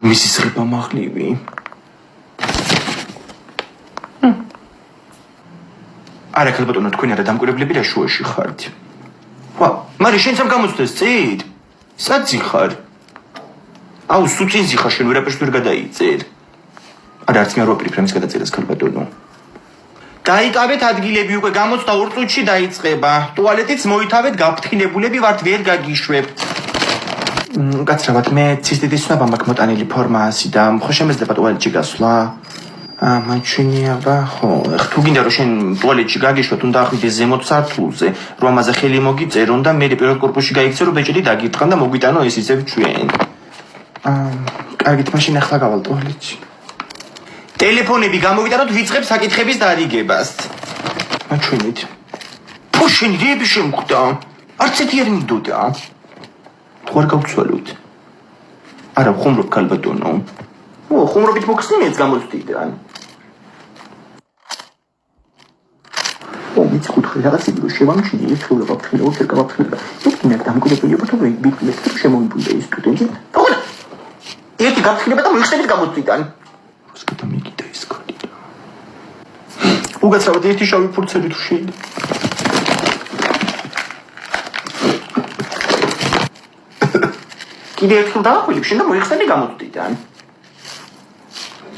მისის ღება მაღლივი. არა ქალბატონო, თქვენ არა დამკვირვებლები და შუაში ხართ. ვა, მაგრამ შენ სამ გამოცდეს წით? საძი ხარ? აუ, სუწინზი ხარ შენ ვერაფერს ვერ გადაიწერ. არა, არც მე არ ვაპირებ რამის გადაწერას ქალბატონო. დაიკავეთ ადგილები უკვე 62 წუთში დაიწყება. ტუალეტიც მოითავეთ, გაფრთხილებულები ვართ, ვერ გაგიშვებთ. გაცრავად, მე ცისტიტის ცნობა მაქვს მოტანილი ფორმა ასი და ხო შემეძლება ტუალეტში გასვლა? მაჩვენია და ხო, თუ გინდა რომ შენ ტუალეტში გაგიშვათ, უნდა ახვიდე ზემოთ სართულზე, რომ ამაზე ხელი მოგიწერონ და მე პირველ კორპუსში გაიქცე, რომ ბეჭედი დაგირთხან და მოგვიტანო ეს ისევ ჩვენ. კარგით, მაშინ ახლა გავალ ტუალეტში. ტელეფონები გამოვიტანოთ ვიწყებ საკითხების დარიგებას. მაჩვენეთ. თუ შენ რიები შემხვდა? არც ერთი არ მინდოდა. თუ არ გავცვალოთ. არა, ხუმრობ ქალბატონო. ხუმრობით მოხსნიეთ გამოცდიდან. ვიცი ხუთი რაღაცები რომ შევამჩნიე ერთეულა გაფრთხილება, ვერ გავაფრთხილება. იქნა დამკვირვებელია თუ ვიბიკლეთ რომ შემოვიბრუნდა ის სტუდენტი. თქო. ერთი გაფრთხილება და მოიხსნით გამოცდიდან. რუსკეთა მიგიდა ის კოდი. უგაცრავად ერთი შავი ფურცელი თუ შეიძლება. კიდე ერთხელ დავაყვილებ შენ და მოიხსნით გამოცდიდან.